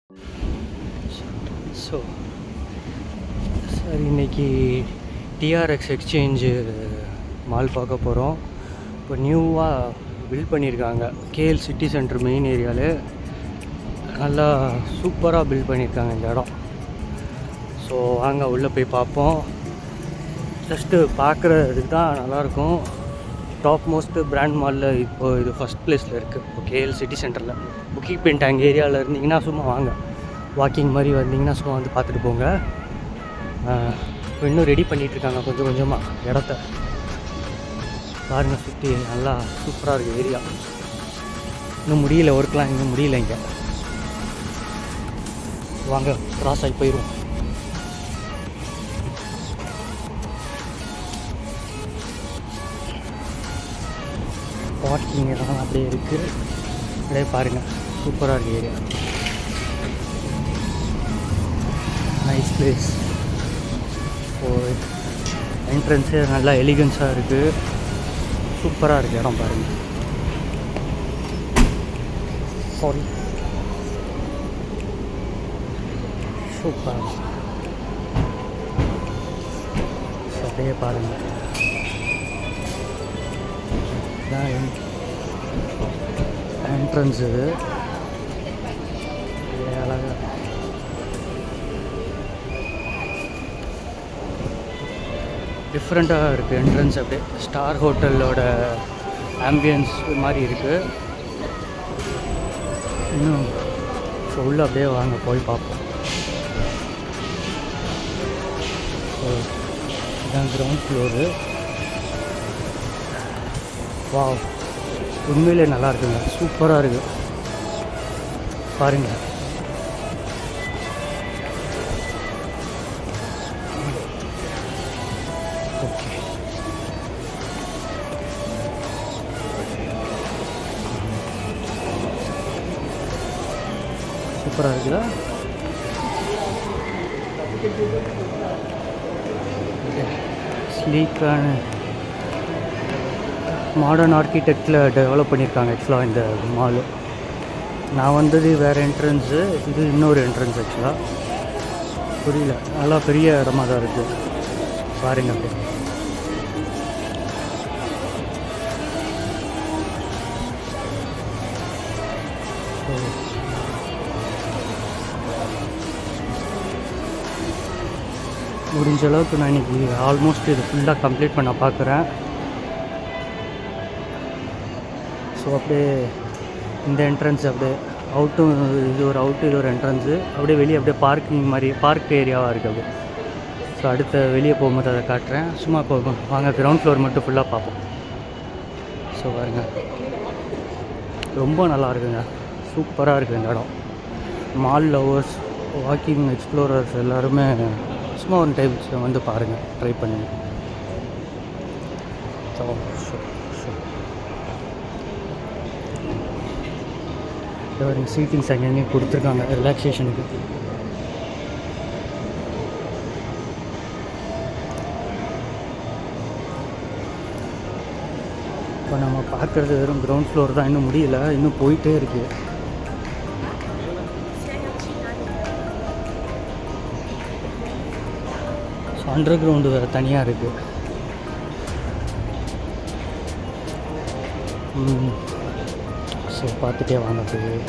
So sir இன்றைக்கி TRX exchange mall பார்க்க போகிறோம். இப்போ நியூவாக பில்ட் பண்ணியிருக்காங்க கேஎல் சிட்டி சென்டர் மெயின் ஏரியாவில். நல்லா சூப்பராக பில்ட் பண்ணியிருக்காங்க இந்த இடம். ஸோ வாங்க உள்ளே போய் பார்ப்போம். ஜஸ்ட்டு பார்க்குறதுக்கு தான் நல்லாயிருக்கும். டாப் மோஸ்ட்டு பிராண்ட் மாலில் இப்போது இது ஃபஸ்ட் ப்ளேஸில் இருக்குது. இப்போ கேஎல் சிட்டி சென்டரில் புக்கிங் பெயிண்ட் ஏரியாவில் இருந்தீங்கன்னா சும்மா வாங்க, வாக்கிங் மாதிரி வந்தீங்கன்னா சும்மா வந்து பார்த்துட்டு போங்க. இப்போ இன்னும் ரெடி பண்ணிகிட்ருக்காங்க கொஞ்சம் கொஞ்சமாக இடத்த. பாருங்கள், சுற்றி நல்லா சூப்பராக இருக்குது ஏரியா. இன்னும் முடியல, ஒர்க்லாம் இன்னும் முடியல. இங்கே வாங்க கிராஸ் ஆகி போயிடுவோம். பார்க்கிங் இடம் அப்படியே இருக்குது. அப்படியே பாருங்கள், சூப்பராக இருக்குது ஏரியா. Nice place. என்ட்ரன்ஸே நல்லா எலிகன்ஸாக இருக்குது. சூப்பராக இருக்குது இடம் பாருங்கள். சாரி, சூப்பராக அப்படியே பாருங்கள். என்ட்ரன்ஸ் இது அழகாக டிஃப்ரெண்ட்டாக இருக்குது. என்ட்ரன்ஸ் அப்படியே ஸ்டார் ஹோட்டலோட ஆம்பியன்ஸ் மாதிரி இருக்குது. இன்னும் ஸோ உள்ளே அப்படியே வாங்க போய் பார்ப்போம். ஸோ இதுதான் கிரவுண்ட் ஃப்ளோரு. வாவ், உண்மையிலே நல்லா இருக்குங்க, சூப்பராக இருக்குது பாருங்கள். ஓகே, சூப்பராக இருக்குதா? ஸ்லீக்கான மாடர்ன் ஆர்கிடெக்டில் டெவலப் பண்ணியிருக்காங்க ஆக்சுவலாக இந்த மாலு. நான் வந்தது வேறு என்ட்ரன்ஸு, இது இன்னொரு என்ட்ரன்ஸ். ஆக்சுவலாக புரியல, நல்லா பெரிய இடமா தான் இருக்குது பாருங்கள். அப்படியே முடிஞ்ச அளவுக்கு நான் இன்றைக்கி ஆல்மோஸ்ட் இது ஃபுல்லாக கம்ப்ளீட் பண்ண பார்க்குறேன். ஸோ அப்படியே இந்த என்ட்ரன்ஸ் அப்படியே அவுட்டும், இது ஒரு அவுட்டு, இது ஒரு என்ட்ரன்ஸு. அப்படியே வெளியே அப்படியே பார்க்கிங் மாதிரி பார்க் ஏரியாவாக இருக்குது அப்படியே. ஸோ அடுத்த வெளியே போகும்போது அதை காட்டுறேன். சும்மா போகும் வாங்க, கிரவுண்ட் ஃப்ளோர் மட்டும் ஃபுல்லாக பார்ப்போம். ஸோ பாருங்க, ரொம்ப நல்லா இருக்குங்க, சூப்பராக இருக்குது இந்த இடம். மால் லவர்ஸ், வாக்கிங் எக்ஸ்ப்ளோரர்ஸ் எல்லாருமே சும்மா ஒன் டைம் வந்து பாருங்கள், ட்ரை பண்ணுங்கள். ஸோ சீட்டிங்ஸ் அங்கங்கே கொடுத்துருக்காங்க ரிலாக்ஸேஷனுக்கு. இப்போ நம்ம பார்க்குறது வெறும் கிரவுண்ட் ஃப்ளோர் தான், இன்னும் முடியல, இன்னும் போயிட்டே இருக்குது. ஸோ அண்டர் கிரவுண்டு வேறு தனியாக இருக்குது. ஸோ பார்த்துட்டே வாங்க போய்.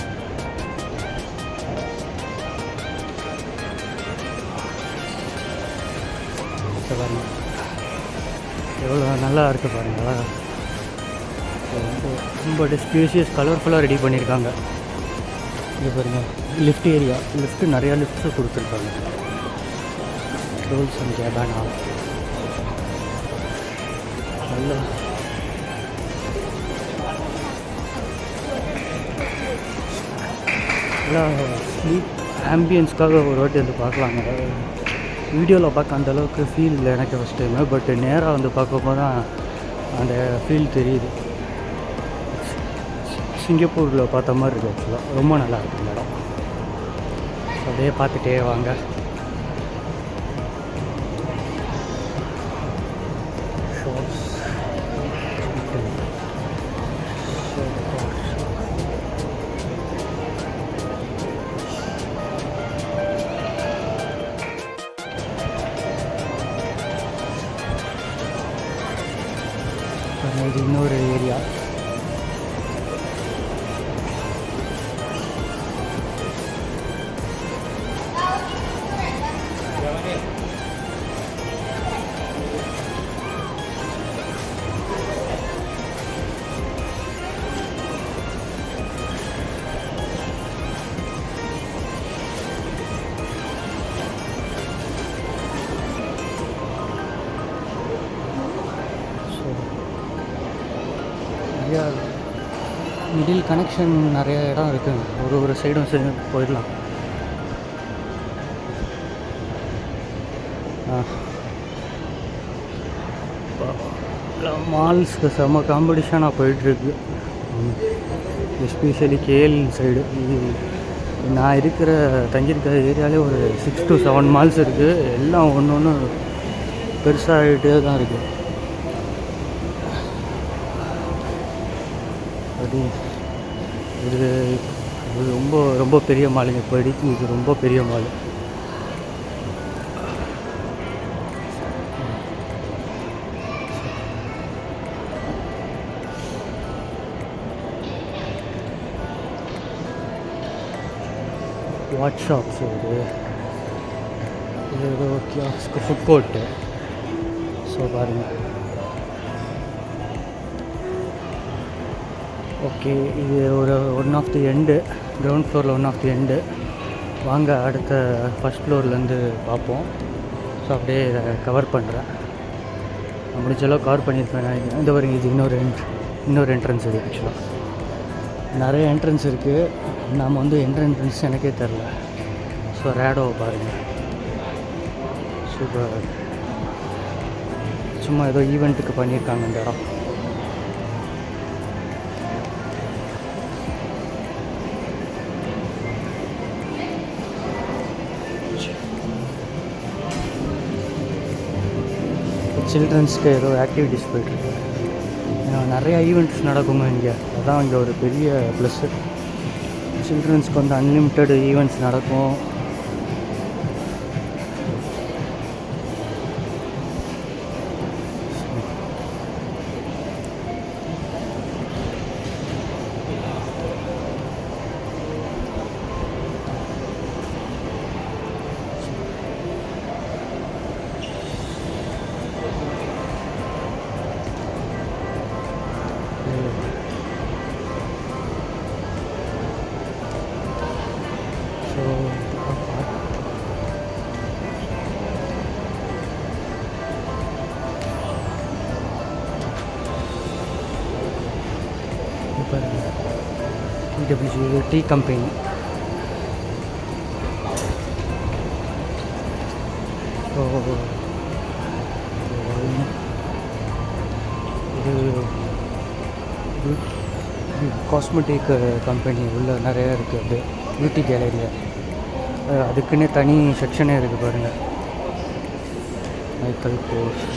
பாருங்க எவ்வளோ நல்லா இருக்குது பாருங்களா. ரொம்ப ரொம்ப ஸ்பேஷியஸ், கலர்ஃபுல்லாக ரெடி பண்ணியிருக்காங்க. இங்கே பாருங்கள், லிஃப்ட் ஏரியா, லிஃப்ட்டு நிறையா லிஃப்ட்ஸு கொடுத்துருக்காங்க. டோல்ஸ் அண்ட் கேபானா நல்லா எல்லாம் ஸ்லீப் ஆம்பியன்ஸ்க்காக ஒரு வாட்டி வந்து பார்க்கலாங்க. வீடியோவில் பார்க்க அந்தளவுக்கு ஃபீல் இல்லை எனக்கு ஃபஸ்ட் டைமு. பட் நேராக வந்து பார்க்கும்போது தான் அந்த ஃபீல் தெரியுது. சிங்கப்பூரில் பார்த்த மாதிரி இருக்குது ஆக்சுவலாக. ரொம்ப நல்லா இருக்குது இந்த இடம். அப்படியே பார்த்துட்டே வாங்க. இது இன்னொரு ஏரியா. நிறையா மிடில் கனெக்ஷன் நிறைய இடம் இருக்குது. ஒரு சைடும் போயிடலாம். மால்ஸ்க்கு செம்ம காம்படிஷனாக போயிட்டுருக்கு. Especially KL side. நான் தங்கியிருக்கிற ஏரியாலே ஒரு 6 to 7 மால்ஸ் இருக்குது. எல்லாம் ஒன்று ஒன்று பெருசாகிட்டே தான் இருக்குது. அது இது ரொம்ப ரொம்ப பெரிய மாலுங்க. இப்போதைக்கு இது ரொம்ப பெரிய மால். வாட்ச் ஷாப்ஸ் இது ஏதோ கியாஸ்க்கு ஃபுட் கோர்ட்டு. ஸோ பாருங்கள். ஓகே, இது one of the end. Ground ஃப்ளோரில் ஒன் ஆஃப் தி எண்டு. வாங்க அடுத்த ஃபஸ்ட் ஃப்ளோர்லேருந்து பார்ப்போம். ஸோ அப்படியே இதை கவர் பண்ணுறேன். முடிஞ்சளவு கவர் பண்ணியிருப்பேன் நினைக்கிறேன். இந்த வரைக்கும் இது இன்னொரு என்ட்ரன்ஸ் இது. ஆக்சுவலாக நிறைய என்ட்ரன்ஸ் இருக்குது. நாம் எந்த என்ட்ரன்ஸ் எனக்கே தெரில. ஸோ ரேடோவை பாருங்கள். சூப்பர். சும்மா ஏதோ ஈவெண்ட்டுக்கு பண்ணியிருக்காங்க இந்த இடம். சில்ட்ரன்ஸ்க்கு ஏதோ ஆக்டிவிட்டீஸ் போய்ட்டுருக்கு. நிறையா ஈவெண்ட்ஸ் நடக்குங்க இங்கே. அதான் இங்கே ஒரு பெரிய ப்ளஸ்ஸு. சில்ட்ரன்ஸ்க்கு அன்லிமிட்டெட் ஈவெண்ட்ஸ் நடக்கும். PWG T company. ஸோ இது காஸ்மெட்டிக் கம்பெனி உள்ள நிறையா இருக்குது. அது பியூட்டி கேலரியில் அதுக்குன்னே தனி செக்ஷனே இருக்குது பாருங்கள். Michael Kors.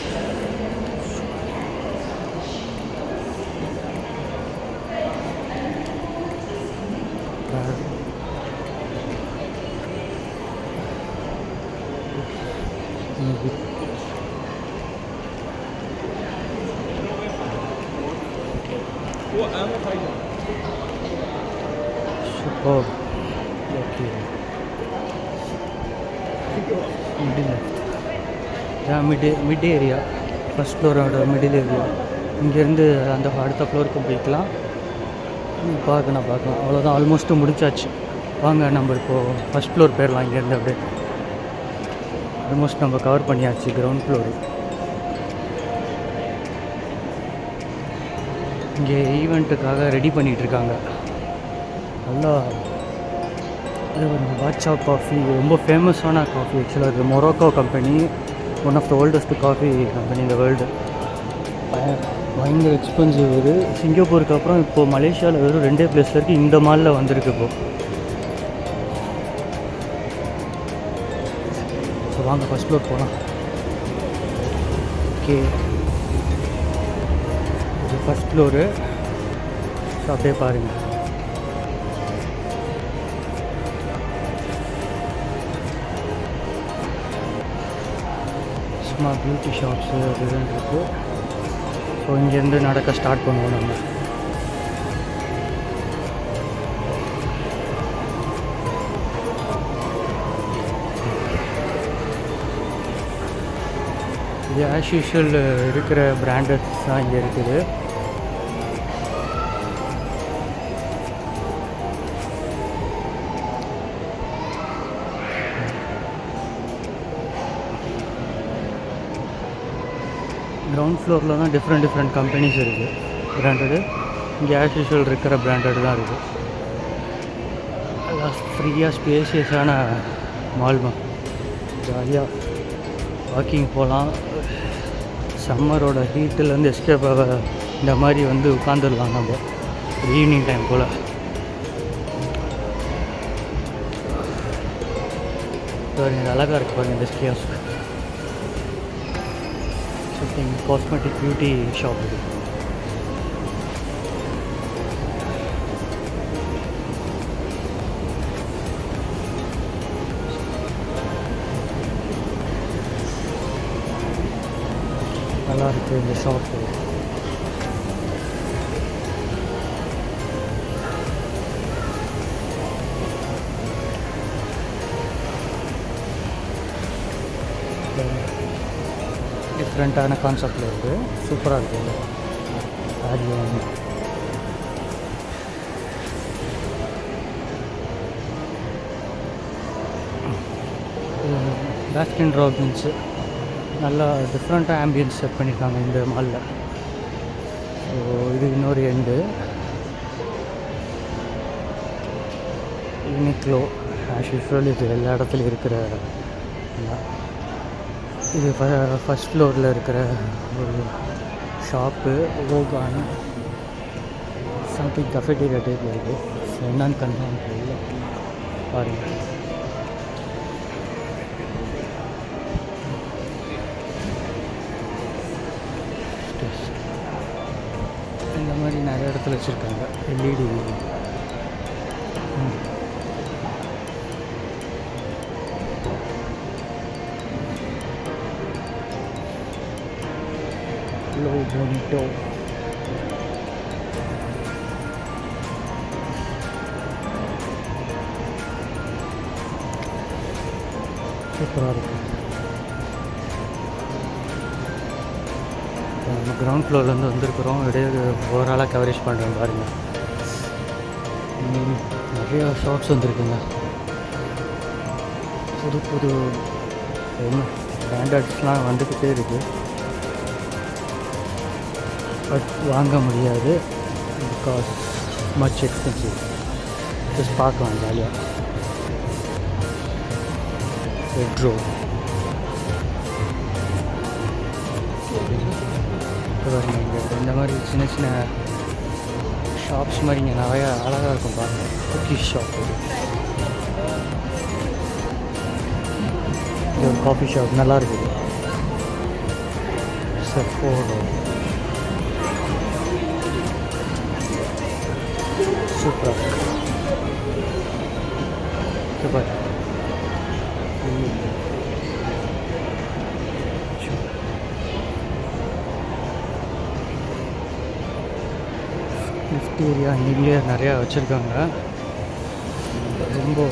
Superb. Okay. Mid area. First ஃப்ளோரோட மிடில் ஏரியா. இங்கேருந்து அந்த அடுத்த ஃப்ளோருக்கு போய்க்கலாம். பார்க்கலாம். அவ்வளோதான், ஆல்மோஸ்ட்டு முடிச்சாச்சு. வாங்க நம்ம இப்போது ஃபஸ்ட் ஃப்ளோர் போயிடலாம். இங்கேருந்து அப்படியே ஆல்மோஸ்ட் நம்ம கவர் பண்ணியாச்சு கிரவுண்ட் ஃப்ளோரு. இங்கே ஈவெண்ட்டுக்காக ரெடி பண்ணிகிட்ருக்காங்க. நல்லா பாட்ஷா காஃபி ரொம்ப ஃபேமஸான காஃபி. ஆக்சுவலாக இது Morocco company. One of the oldest coffee company இந்த வேர்ல்டு. பயங்கர எக்ஸ்பென்சிவ். இது சிங்கப்பூருக்கு அப்புறம் இப்போது மலேசியாவில் வெறும் 2 பிளேஸில் இருக்குது. இந்த மாலில் வந்திருக்கு இப்போது. ஸோ வாங்க ஃபஸ்ட் ஃப்ளோர் போகலாம். ஓகே, இது ஃபஸ்ட் ஃப்ளோரு. ஸோ அப்படியே பாருங்கள். சும்மா பியூட்டி ஷாப்ஸு அதுதான் இருக்குது. ஸோ இங்கேருந்து நடக்க ஸ்டார்ட் பண்ணுவோம் நம்ம. இது ஆஸ் யூஷுவல் இருக்கிற பிராண்டட்ஸ் தான் இங்கே இருக்குது. கிரவுண்ட் ஃப்ளோரில் தான் டிஃப்ரெண்ட் கம்பெனிஸ் இருக்குது பிராண்டடு. இங்கே ஆஸ் யூஷுவல் இருக்கிற பிராண்டட் தான் இருக்குது. எல்லாம் ஃப்ரீயாக ஸ்பேசியஸான மால் தான். ஜாலியாக வாக்கிங் போகலாம். சம்மரோட ஹீட்டிலேருந்து எஸ்கேப் ஆக இந்த மாதிரி வந்து உட்காந்துடலாம் நம்ம ஒரு ஈவினிங் டைம் போல். அழகாக இருக்குது பாருங்கள் இந்த kiosk. Something cosmetic beauty shop இது. நல்லா இருக்குது இந்த ஷாப்பு. டிஃப்ரெண்ட்டான கான்செப்டில் இருக்குது. சூப்பராக இருக்குது. அது பாஸ்கின் ராபின்ஸு நல்லா டிஃப்ரெண்ட்டாக ஆம்பியன்ஸ் செட் பண்ணியிருக்காங்க இந்த மாலில். ஸோ இது இன்னொரு எண்டு. யூனிக்ளோ ஆஸ் யூஷுவல் இது எல்லா இடத்துலையும் இருக்கிற. இது ஃபஸ்ட் ஃப்ளோரில் இருக்கிற ஒரு ஷாப்பு. ஓகான் சம்திங் கஃபேட்டீரியா டைப்பில் இருக்குது. ஸோ என்னன்னு கன்ஃபார்ம் தெரியல. பாருங்கள். இந்த மாதிரி நிறைய இடத்துல வச்சுருக்காங்க எல்இடி. லோ போனிட்டோ. சூப்பராக இருக்குது. நம்ம கிரவுண்ட் ஃப்ளோர்லேருந்து வந்திருக்கிறோம். இடையே ஓவராலாக கவரேஜ் பண்ணுறோம் பாருங்கள். நிறையா ஷாப்ஸ் வந்துருக்குங்க. புது புது பிராண்டட்ஸ்லாம் வந்துக்கிட்டே இருக்குது. பட் வாங்க முடியாது. Because much expensive. ஜஸ்ட் பார்க்கலாம் ஜாலியாக. பெட்ரோ இந்த மாதிரி சின்ன சின்ன ஷாப்ஸ் மாதிரி இங்கே நிறையா அழகாக இருக்கும் பாருங்கள். Cookies shop. இது ஒரு காஃபி ஷாப் நல்லா இருக்குது. சஃபோரோ சூப்பராக சூப்பர். லிஃப்ட் ஏரியா இங்கே நிறையா வச்சுருக்காங்க. ரொம்ப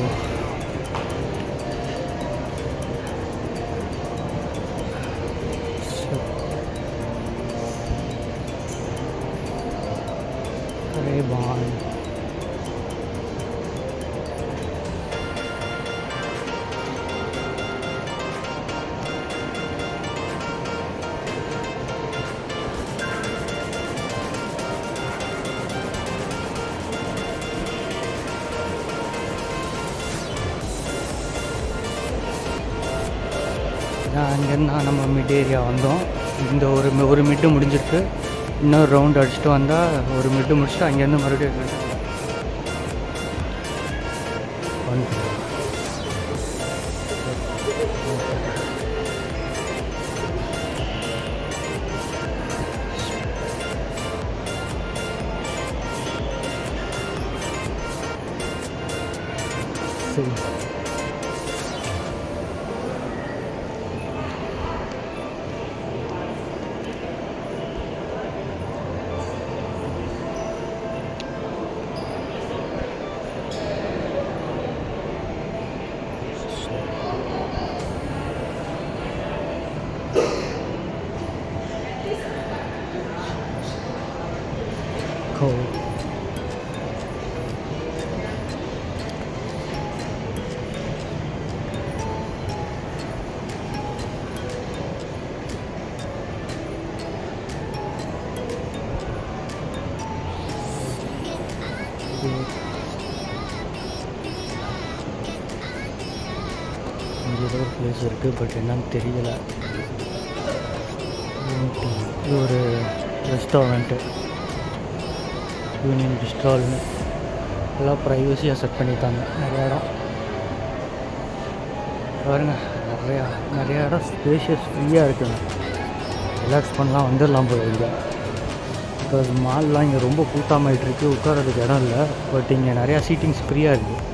ரேபான் அங்கேருந்து நம்ம மிட் ஏரியா வந்தோம். இந்த ஒரு மிட்டு முடிஞ்சிருக்கு. இன்னொரு ரவுண்ட் அடிச்சுட்டு வந்தால் ஒரு மிட்டு முடிச்சுட்டு அங்கேருந்து மறுபடியும் வந்துடும். சரி இங்கே ஏதோ ஒரு பிளேஸ் இருக்குது, பட் என்னன்னு தெரியலை. இது ஒரு ரெஸ்டாரண்ட்டு, யூனியன் பிஸ்ட்ரால்னு. எல்லாம் ப்ரைவசியாக செட் பண்ணியிருக்காங்க நிறையா இடம். பாருங்க, நிறையா இடம் ஸ்பேஷியஸ் ஃப்ரீயாக இருக்குங்க. ரிலாக்ஸ் பண்ணலாம், வந்துடலாம் போல இங்கே. பிகாஸ் மால்லாம் இங்கே ரொம்ப கூட்டமாகிட்டுருக்கு, உட்காரதுக்கு இடம் இல்லை. பட் இங்கே நிறையா சீட்டிங்ஸ் ஃப்ரீயாக இருக்குது.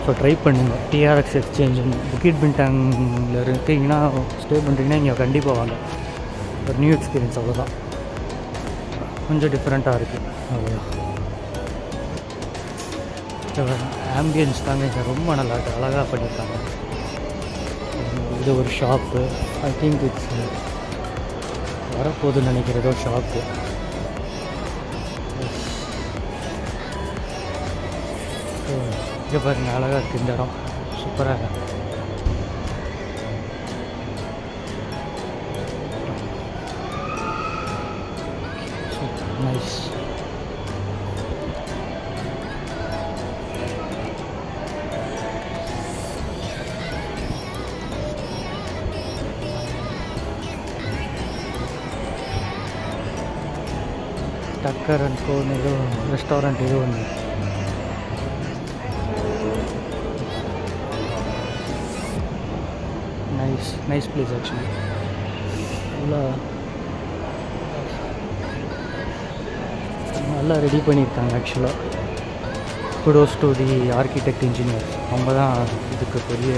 ஸோ ட்ரை பண்ணுங்கள். டிஆர்எக்ஸ் எக்ஸ்சேஞ்ச் புக்கிட் பின்டாங்கில் இருக்கீங்கன்னா, ஸ்டே பண்ணுறீங்கன்னா இங்கே கண்டிப்பாக வாங்க. ஒரு நியூ எக்ஸ்பீரியன்ஸ், அவ்வளோதான். கொஞ்சம் டிஃப்ரெண்ட்டாக இருக்குது, அவ்வளோதான். ஆம்பியன்ஸ் தாங்க இங்கே ரொம்ப நல்லா இருக்குது, அழகாக பண்ணியிருக்காங்க. இது ஒரு ஷாப்பு, ஐ திங்க் இட்ஸ் வரப்போகுதுன்னு நினைக்கிறதோ ஷாப்பு. இங்கே பாருங்கள், அழகாக இருக்குது இந்த இடம், சூப்பராக. நைஸ். టక్కర్ అనుకోని ఏదో రెస్టారెంట్ ఏదో ఉంది. Nice place actually. ఇలా நல்லா ரெடி பண்ணியிருக்காங்க ஆக்சுவலாக. Kudos to the architect engineers, அவங்க தான் இதுக்கு பெரிய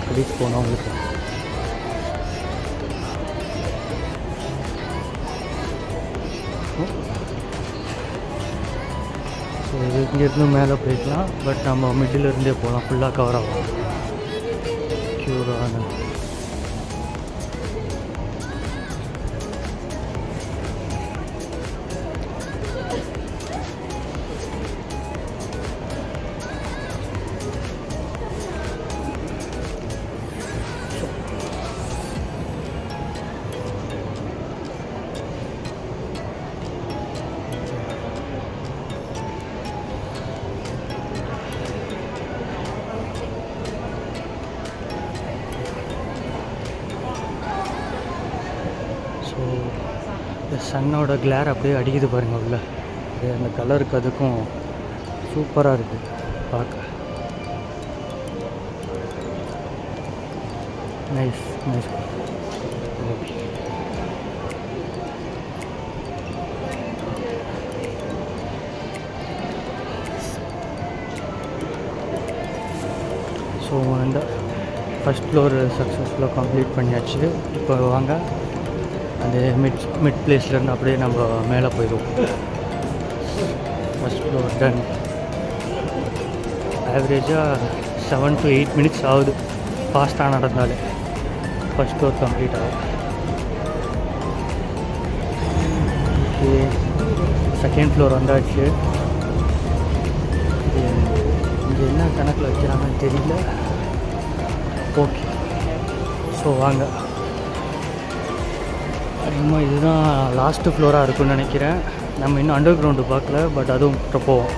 கிரெடிட் போனவங்களுக்கு. ஸோ இது இங்கேருந்து மேலே போய்க்கலாம், பட் நம்ம மிடில் இருந்தே போகலாம், ஃபுல்லாக கவர் ஆகும். க்யூரான சன்னோட கிளேர் அப்படியே அடிக்குது பாருங்கள் உள்ள. அது அந்த கலருக்கு அதுக்கும் சூப்பராக இருக்குது பார்க்க. நைஸ். ஸோ அந்த ஃபஸ்ட் ஃப்ளோர் சக்ஸஸ்ஃபுல்லாக கம்ப்ளீட் பண்ணியாச்சு. இப்போ வாங்க அந்த மிட் பிளேஸ்லேருந்து அப்படியே நம்ம மேலே போயிடுவோம். First floor done. ஆவரேஜாக 7 to 8 minutes ஆகுது ஃபாஸ்ட்டாக நடந்தாலே ஃபஸ்ட் ஃப்ளோர் கம்ப்ளீட் ஆகும். ஓகே, செகண்ட் ஃப்ளோர் வந்தாச்சு. இங்கே என்ன கணக்கில் வைக்கிறாங்கன்னு தெரியல. ஓகே, ஸோ வாங்க. இன்னும் இதுதான் லாஸ்ட்டு ஃப்ளோராக இருக்குன்னு நினைக்கிறேன். நம்ம இன்னும் அண்டர் கிரவுண்டு பார்க்கல, பட் அதுவும் போவோம்.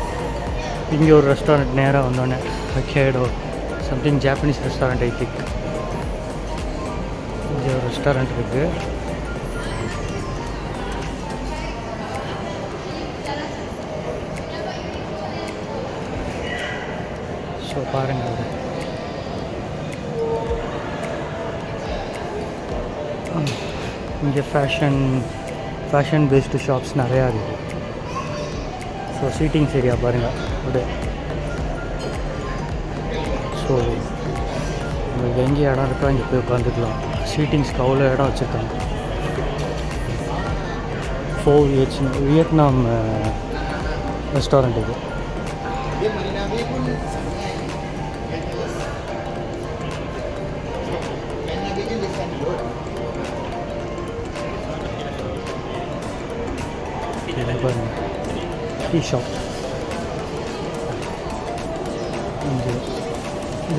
இங்கே ஒரு ரெஸ்டாரண்ட் நேராக வந்தோடனே, Hokkaido something Japanese restaurant I think. இங்கே ஒரு ரெஸ்டாரண்ட் இருக்குது. ஸோ பாருங்கள், இங்கே ஃபேஷன் பேஸ்டு ஷாப்ஸ் நிறையா இருக்குது. ஸோ சீட்டிங்ஸ் ஏரியா பாருங்கள் அப்படியே. ஸோ உங்களுக்கு எங்கே இடம் இருக்கோ இங்கே போய் உட்காந்துக்கலாம். சீட்டிங்ஸ்க்கு அவ்வளோ இடம் வச்சுருக்காங்க. 4H வியட்நாம் ரெஸ்டாரண்ட் இது. Tea shop. இங்கே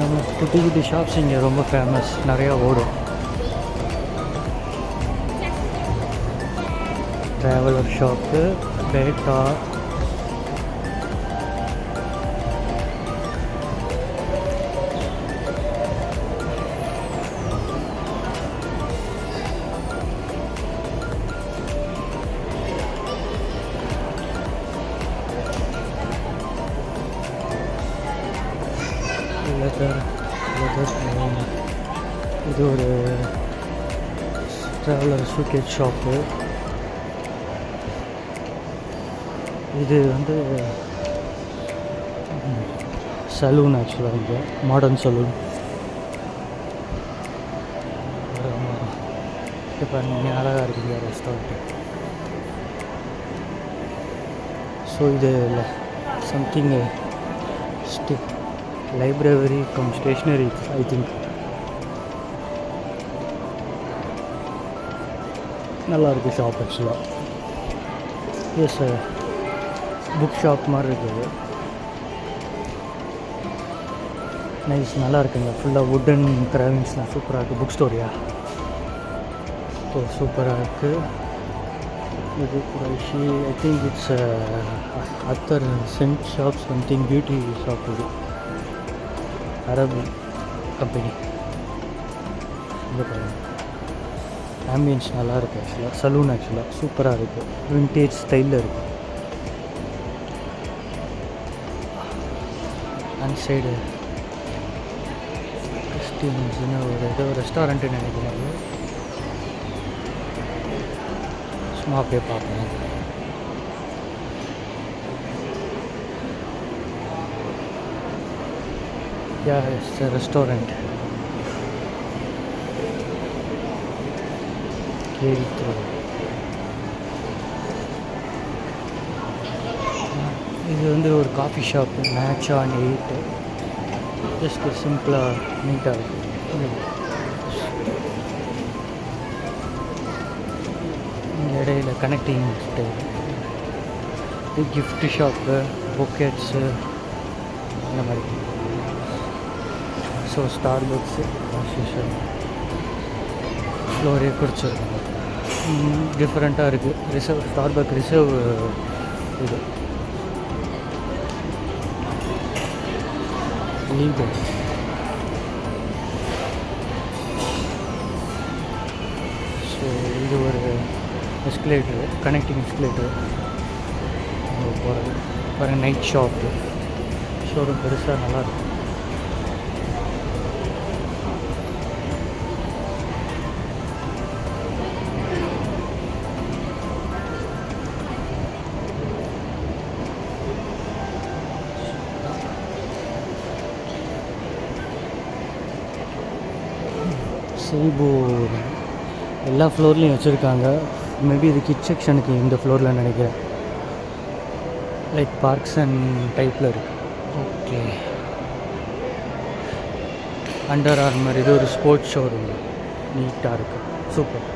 நம்ம குட்டி ஷாப்ஸ் இங்கே ரொம்ப ஃபேமஸ், நிறையா ஓடும். ட்ராவலர் ஷாப்பு, பேட்டா, இது ஒரு ட்ராவலர் சூட்கேஸ் ஷாப்பு. இது வந்து சலூன், ஆக்சுவலாக இங்கே மாடர்ன் சலூன். இப்போ நீங்கள் அழகாக இருக்குங்க ரெஸ்டாரண்ட்டு. ஸோ இது இல்லை something library come stationery I think. நல்லாயிருக்கு ஷாப் ஆக்சுவலாக. எஸ் புக் ஷாப் மாதிரி இருக்குது. நைஸ், நல்லா இருக்குங்க. ஃபுல்லாக வுட்டன் கிராவிங்ஸ்லாம் சூப்பராக இருக்குது. புக் ஸ்டோரியா? ஸோ சூப்பராக இருக்குது. இது குறைஷி, ஐ திங்க் இட்ஸ் அத்தர் scent shop, something beauty shop. இது அரபு கம்பெனி. இந்த பாருங்க, ஆம்பியன்ஸ் நல்லா இருக்குது ஆக்சுவலாக. சலூன் ஆக்சுவலாக சூப்பராக இருக்குது, விண்டேஜ் ஸ்டைலில் இருக்குது. அந்த சைடு கிறிஸ்டியன்ஸ்னு ஒரு ஏதோ ரெஸ்டாரண்ட்டு நினைக்கிறாங்க. சும்மா அப்படியே பார்ப்பேன். Yeah, it's a restaurant. இது வந்து ஒரு coffee shop, match on 8. Just சிம்பிளாக நீட்டாக இருக்குது. இடையில கனெக்டிங் ஸ்டைல். இது கிஃப்ட் ஷாப்பு, பொக்கெட்ஸு இந்த மாதிரி. ஸோ ஸ்டார்பக்ஸு ஃப்ளோரே குடிச்சிருக்காங்க. டிஃப்ரெண்ட்டாக இருக்குது. ரிசர்வ் ஸ்டார்பக் ரிசர்வ் இது லீகல். ஸோ இது ஒரு எஸ்கலேட்டரு, கனெக்டிங் எஸ்கலேட்டரு போகிறது. பாருங்கள், நைட் ஷாப்பு. ஷோரூம் பெருசாக நல்லாயிருக்கும். சைபோ எல்லா ஃப்ளோர்லேயும் வச்சுருக்காங்க. மேபி இது கிட் செக்ஷனுக்கு இந்த ஃப்ளோரில் நினைக்கிறேன். லைக் பார்க்ஸ் அண்ட் டைப்பில் இருக்குது. Okay, under armour. இது ஒரு ஸ்போர்ட்ஸ் ஷோரூம், நீட்டாக இருக்குது, சூப்பர்.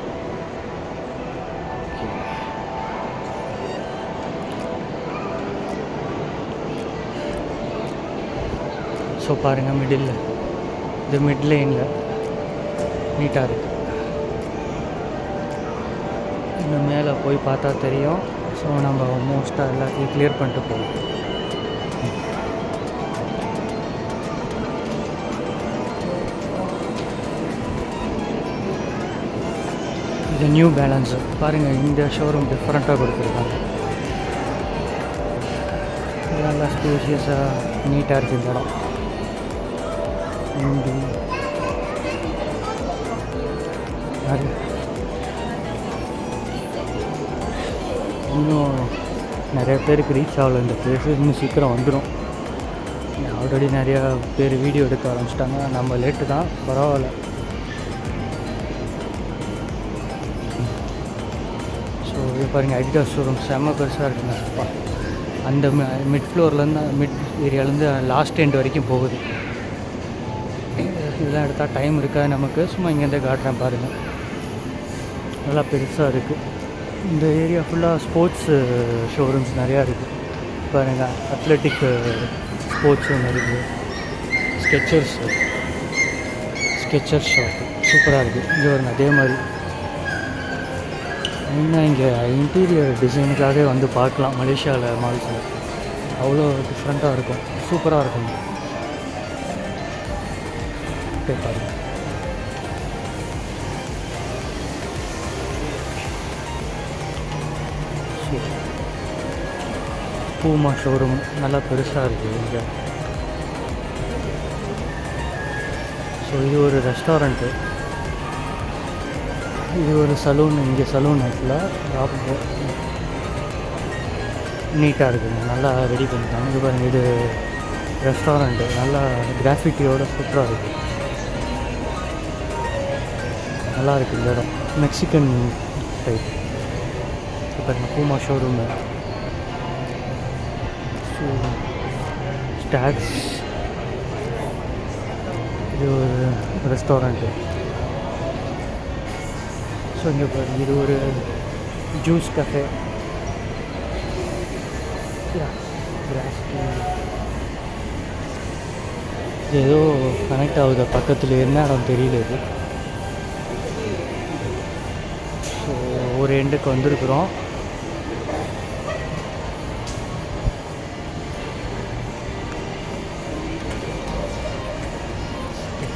ஸோ பாருங்கள், மிடில் இது மிட் லைனில் நீட்டாக இருக்குது. இன்னும் மேலே போய் பார்த்தா தெரியும். ஸோ நம்ம மோஸ்ட்டாக எல்லாத்தையும் கிளியர் பண்ணிட்டு போவோம். இது நியூ பேலன்ஸு. பாருங்கள், இந்த ஷோரூம் டிஃப்ரெண்ட்டாக கொடுத்துருக்காங்க. நல்லா ஸ்பேஷியஸாக நீட்டாக இருக்குது இந்த இடம். இன்னும் நிறைய பேருக்கு ரீச் ஆகலை இந்த பிளேஸு. இன்னும் சீக்கிரம் வந்துடும். ஆல்ரெடி நிறையா பேர் வீடியோ எடுக்க ஆரம்பிச்சிட்டாங்க. நம்ம லேட்டு தான், பரவாயில்ல. ஸோ இது பாருங்கள், அடிடாஸ் ஷோரூம் செம்ம பெருசாக இருக்குங்க. அந்த மிட் ஃப்ளோர்லேருந்து, மிட் ஏரியாலேருந்து லாஸ்ட் எண்ட் வரைக்கும் போகுது. இதெல்லாம் எடுத்தால் டைம் இருக்கா நமக்கு. சும்மா இங்கேருந்தே காட்டுறேன் பாருங்கள், நல்லா பெருசாக இருக்குது. இந்த ஏரியா ஃபுல்லாக ஸ்போர்ட்ஸு ஷோரூம்ஸ் நிறையா இருக்குது. பாருங்கள், அத்லெட்டிக் ஸ்போர்ட்ஸ் ஒன்று இருக்குது. ஸ்கெச்சர்ஸ் ஷாப்பு சூப்பராக இருக்குது. இங்கே வருங்க, அதே மாதிரி இன்னும் இங்கே இன்டீரியர் டிசைனுக்காகவே வந்து பார்க்கலாம். மலேசியாவில் மால்ஸில் அவ்வளோ டிஃப்ரெண்ட்டாக இருக்கும், சூப்பராக இருக்கும். பாருங்கள், பூமா ஷோரூம் நல்லா பெருசாக இருக்குது. இங்கே இது ஒரு ரெஸ்டாரண்ட்டு, இது ஒரு சலூன். இங்கே சலூன் ஆக்சுவலாக நீட்டாக இருக்குங்க, நல்லா ரெடி பண்ணிட்டாங்க. இது பாருங்கள், இது ரெஸ்டாரண்ட்டு நல்லா கிராஃபிட்டியோட சூப்பராக இருக்குது, நல்லா இருக்குது இந்த இடம். Mexican type. இப்போ பூமா ஷோரூமு, ஸ்டாக்ஸ். இது ஒரு ரெஸ்டாரண்ட்டு. ஸோ இங்கே பாருங்கள், இது ஒரு ஜூஸ் கஃபே. ஏதோ கனெக்ட் ஆகுது பக்கத்தில், என்ன இடம் தெரியல இது. ஸோ ஒரு எண்டுக்கு வந்திருக்குறோம்.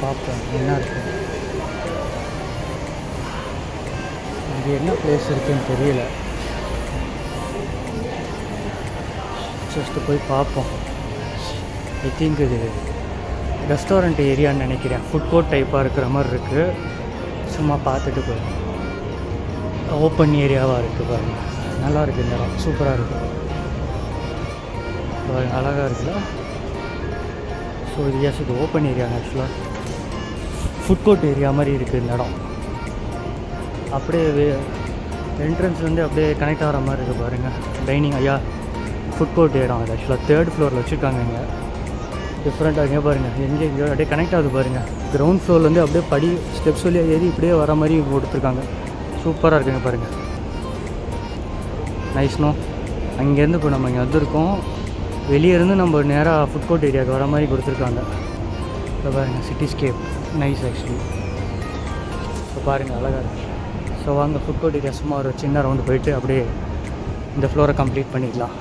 பார்ப்போம் என்ன இருக்குது இங்கே, என்ன பிளேஸ் இருக்குதுன்னு தெரியல. ஜஸ்ட்டு போய் பார்ப்போம். ஐ திங்க் இது ரெஸ்டாரண்ட் ஏரியான்னு நினைக்கிறேன். ஃபுட் கோர்ட் டைப்பாக இருக்கிற மாதிரி இருக்குது. சும்மா பார்த்துட்டு போய் ஓப்பன் ஏரியாவாக இருக்குது பாருங்கள், நல்லா இருக்குது இந்த இடம், சூப்பராக இருக்குது பாருங்கள், அழகாக இருக்குல்ல. ஸோ இது எஸ், இது ஓப்பன் ஏரியா. ஆக்சுவலாக ஃபுட் கோர்ட் ஏரியா மாதிரி இருக்குது இந்த இடம். அப்படியே என்ட்ரன்ஸ்லேருந்து அப்படியே கனெக்ட் ஆகிற மாதிரி இருக்குது பாருங்கள். டைனிங் ஐயா ஃபுட் கோர்ட் இடம் அது. ஆக்சுவலாக 3rd ஃப்ளோரில் வச்சுருக்காங்க. இங்கே டிஃப்ரெண்ட்டாக இங்கே பாருங்கள், இங்கே அப்படியே கனெக்ட் ஆகுது பாருங்கள். கிரவுண்ட் ஃப்ளோர்லேருந்து அப்படியே படி ஸ்டெப்ஸ் வழியாக ஏறி இப்படியே வர மாதிரி கொடுத்துருக்காங்க. சூப்பராக இருக்குங்க பாருங்கள், நைஸ்னோ. அங்கேருந்து இப்போ நம்ம இங்கே வந்திருக்கோம், வெளியே இருந்து நம்ம நேராக ஃபுட் கோர்ட் ஏரியாவுக்கு வர மாதிரி கொடுத்துருக்காங்க. இப்போ பாருங்கள், சிட்டிஸ்கேப் நைஸ் ஆக்சுவலி. ஸோ பாருங்கள், அழகாக இருக்குது. ஸோ வாங்க ஃபுட் கோர்ட் ஏரியா சும்மா ஒரு சின்ன ரவுண்டு போயிட்டு அப்படியே இந்த ஃப்ளோரை கம்ப்ளீட் பண்ணிக்கலாம்.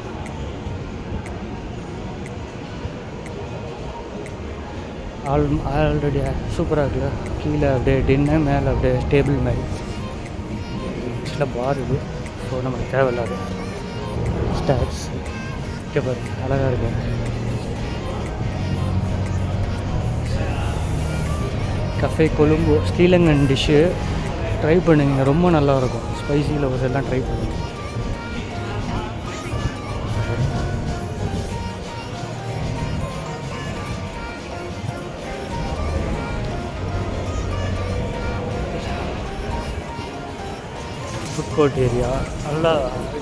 ஆல்ரெடி சூப்பராக இருக்குல்ல. கீழே அப்படியே டின்னு, மேலே அப்படியே டேபிள் மாதிரி ஆக்சுவலாக பார் இது. ஸோ நமக்கு தேவையில்லாது ஸ்டாக்ஸ். ஓகே பாருங்க, அழகாக இருக்கும். Cafe Colombo Sri Lankan dish try பண்ணுங்க, ரொம்ப நல்லாயிருக்கும். ஸ்பைசி லவர்ஸ் எல்லாம் ட்ரை பண்ணுங்க. ஃபுட் கோர்ட் ஏரியா நல்லா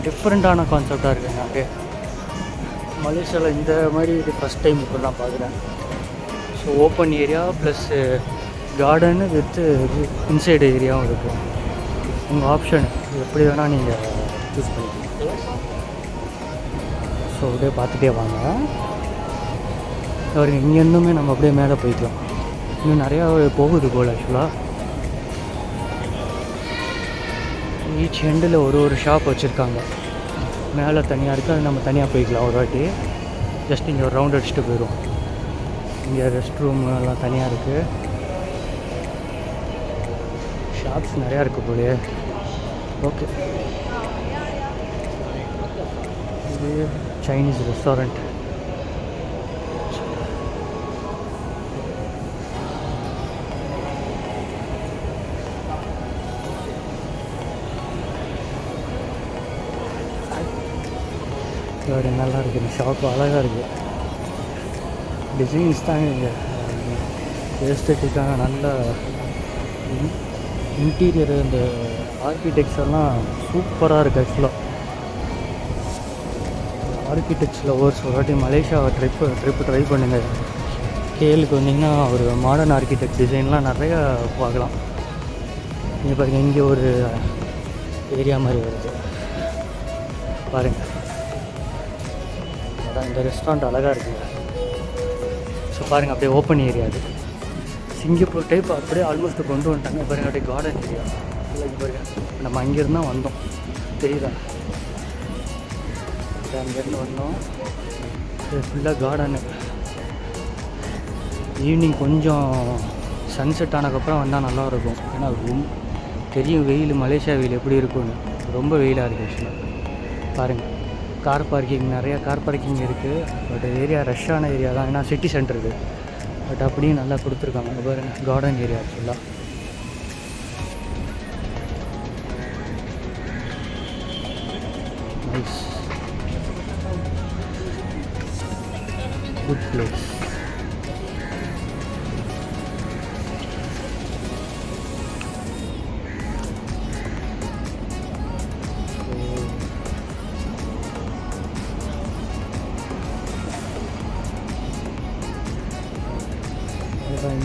டிஃப்ரெண்ட்டான கான்செப்டாக இருக்குங்க. அப்படியே மலேசியாவில் இந்த மாதிரி இது ஃபஸ்ட் டைம் இப்போ தான் பார்க்குறேன். So open area plus garden with inside ஏரியாவும் இருக்குது. உங்கள் ஆப்ஷன் எப்படி வேணால் நீங்கள் சூஸ் பண்ணிக்கலாம். ஸோ அப்படியே பார்த்துட்டே வாங்க. அவருக்கு இங்கேருந்துமே நம்ம அப்படியே மேலே போய்க்கலாம். இன்னும் நிறையா போகுது போல் ஆக்சுவலாக. ஈச் எண்டில் ஒரு ஷாப் வச்சுருக்காங்க. மேலே தனியாக இருக்குது, அது நம்ம தனியாக போய்க்கலாம் ஒரு வாட்டி. ஜஸ்ட் இங்கே ஒரு ரவுண்ட் அடிச்சுட்டு போயிடும். இங்கே ரெஸ்ட் ரூம் எல்லாம் தனியாக இருக்குது. ஷாப்ஸ் நிறையா இருக்குது போலே. ஓகே, இது சைனீஸ் ரெஸ்டாரண்ட். வேறு நல்லா இருக்குது. இந்த ஷாப்பு அழகாக இருக்குது. டிசைன்ஸ் தாங்க இங்கே எஸ்தட்டிக்காக. நல்ல இன்டீரியர், இந்த ஆர்கிடெக்சர்லாம் சூப்பராக இருக்குது. ஆக்சுவலாக ஆர்கிடெக்சர் லவர்ஸ் ஒரு வாட்டி மலேசியாவை ட்ரை பண்ணுங்கள். கேலுக்கு வந்தீங்கன்னா ஒரு மாடர்ன் ஆர்கிடெக்ட் டிசைன்லாம் நிறையா பார்க்கலாம். இங்கே பாருங்கள், இங்கே ஒரு ஏரியா மாதிரி வருது பாருங்கள். அதான் இந்த ரெஸ்டாரண்ட் அழகாக இருக்குங்க. ஸோ பாருங்கள், அப்படியே ஓப்பன் ஏரியா. அது சிங்கப்பூர் டைப் அப்படியே ஆல்மோஸ்ட் கொண்டு வந்துட்டாங்க. பாருங்கள், அப்படியே கார்டன் ஏரியா. இல்லை பாருங்கள், நம்ம அங்கேருந்து தான் வந்தோம், தெரியுதா? அங்கேருந்து வந்தோம். இது ஃபுல்லாக கார்டனு. ஈவினிங் கொஞ்சம் சன்செட் ஆனதுக்கப்புறம் வந்தால் நல்லாயிருக்கும். ஏன்னா தெரியும் வெயில், மலேசியா வெயில் எப்படி இருக்கும்னு. ரொம்ப வெயிலாக இருக்குது ஆக்சுவலாக. பாருங்கள், கார் பார்க்கிங், நிறையா கார் பார்க்கிங் இருக்குது. பட் ஏரியா ரஷ்ஷான ஏரியா தான், ஏன்னா சிட்டி சென்டர் இது. பட் அப்படியும் நல்லா கொடுத்துருக்காங்க. பாருங்க கார்டன் ஏரியா ஃபுல்லாக. Nice, good place.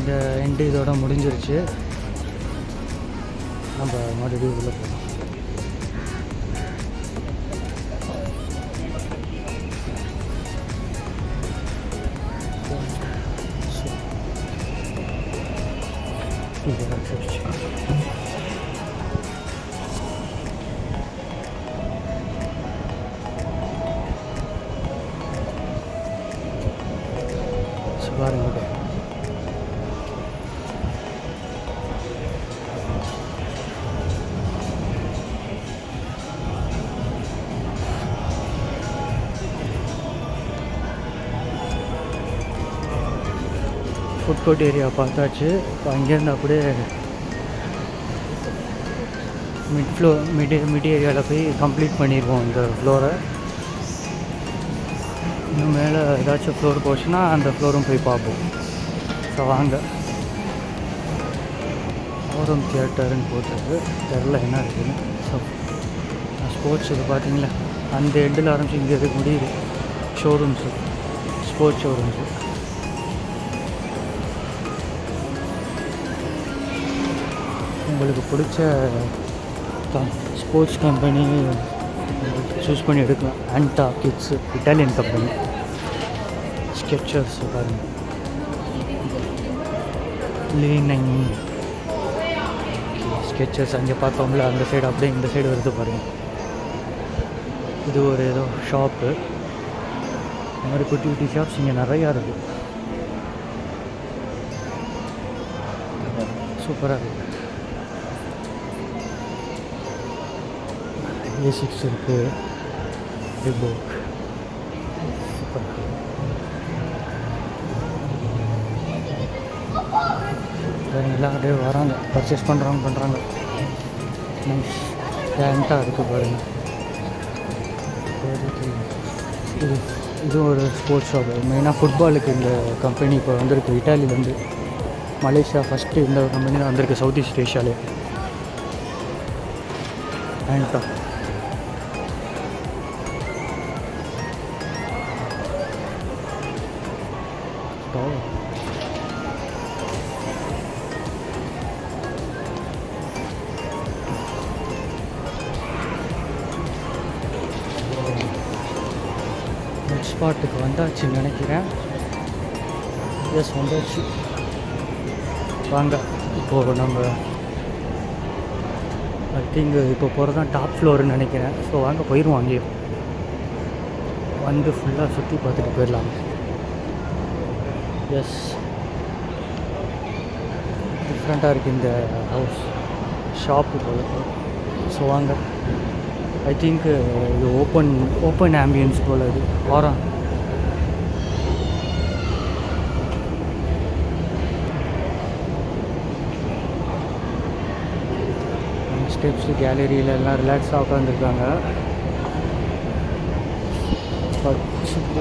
இந்த எண்டு இதோட முடிஞ்சிருச்சு. நம்ம மறுபடியும் உள்ளே போகலாம். பாருங்க ஃபுட் கோர்ட் ஏரியா பார்த்தாச்சு. இப்போ அங்கேருந்து அப்படியே மிட் ஏரியாவில் போய் கம்ப்ளீட் பண்ணிடுவோம் இந்த ஃப்ளோரை. இன்னும் மேலே ஏதாச்சும் ஃப்ளோர் போச்சுன்னா அந்த ஃப்ளோரும் போய் பார்ப்போம். ஸோ வாங்க. ஆரம் தியேட்டர்னு போட்டிருக்கு, தெரில என்ன இருக்குதுன்னு. ஸோ ஸ்போர்ட்ஸ் இது பார்த்தீங்களா, அந்த எண்டில் ஆரம்பிச்சு இங்கே இருக்க முடியுது ஷோரூம்ஸு, ஸ்போர்ட்ஸ் ஷோரூம்ஸு. உங்களுக்கு பிடிச்ச ஸ்போர்ட்ஸ் கம்பெனி சூஸ் பண்ணி எடுக்கலாம். ஆண்டா கிட்ஸு இட்டாலியன் கம்பெனி. ஸ்கெச்சர்ஸ் பாருங்கள், லீனிங் ஸ்கெச்சர்ஸ். அங்கே பார்த்தோம்ல அந்த சைடு அப்படியே இந்த சைடு வருது பாருங்கள். இது ஒரு ஏதோ ஷாப்பு. இந்த மாதிரி குட்டி குட்டி ஷாப்ஸ் இங்கே நிறையா இருக்குது. சூப்பராக இருக்குது. A6 இருக்குது, ரிபோக். சூப்பர். எல்லாம் அப்படியே வராங்க, பர்ச்சேஸ் பண்ணுறாங்க. நைஸ் டேண்ட்டாக இருக்குது பாருங்கள். இது ஒரு ஸ்போர்ட்ஸ் ஷாப்பு. மெயினாக ஃபுட்பாலுக்கு இந்த கம்பெனி இப்போ வந்திருக்கு இட்டாலியிலேருந்து. மலேசியா ஃபஸ்ட்டு இந்த கம்பெனி தான் வந்திருக்கு சவுத் ஈஸ்ட் ஏஷியாவிலே. ஆண்டா ஸ்பாட்டுக்கு வந்தாச்சுன்னு நினைக்கிறேன். எஸ் வந்தாச்சு. வாங்க இப்போது நம்ம ஐ திங்க் இப்போ போகிறது தான் டாப் ஃப்ளோர்னு நினைக்கிறேன். ஸோ வாங்க போயிடுவோம். அங்கேயும் வந்து ஃபுல்லாக சுற்றி பார்த்துட்டு போயிடலாம். எஸ் டிஃப்ரெண்ட்டாக இருக்குது இந்த ஹவுஸ், ஷாப்பு போல. ஸோ வாங்க. ஐ திங்க் இது ஓப்பன் ஆம்பியன்ஸ் போல். இது வாரம் ஸ்டெப்ஸு, கேலரியில் எல்லாம் ரிலாக்ஸாக உட்காந்துருக்காங்க.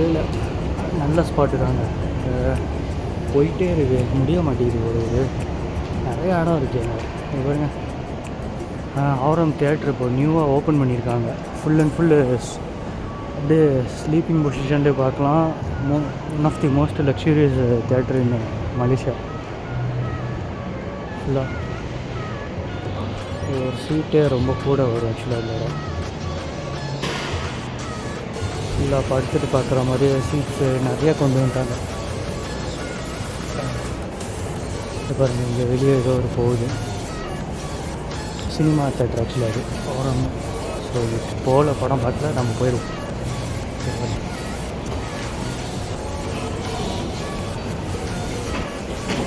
இல்லை நல்ல ஸ்பாட்டு தாங்க. போயிட்டே இருக்குது, முடிய மாட்டேங்குது. ஒரு நிறைய இடம் இருக்குது. பாருங்க, ஆரம் தியேட்டர் இப்போ நியூவாக ஓப்பன் பண்ணியிருக்காங்க. ஃபுல் அண்ட் ஃபுல்லு அப்படியே ஸ்லீப்பிங் பொசிஷன்லேயே பார்க்கலாம். One of the most luxurious theatre in Malaysia. ஃபுல்லாக ஒரு சீட்டே ரொம்ப கூட வரும் ஆக்சுவலாக. இந்த இடம் ஃபுல்லாக படுத்துட்டு பார்க்குற மாதிரியே சீட்ஸு நிறையா கொண்டு வந்துட்டாங்க. பாருங்கள், இங்கே வெளியே ஏதோ ஒரு போகுது சினிமா தேட்டர் ஆக்சுவலாக. அது போகிறோம். ஸோ போகல, படம் பார்க்கல, நம்ம போயிடுவோம்.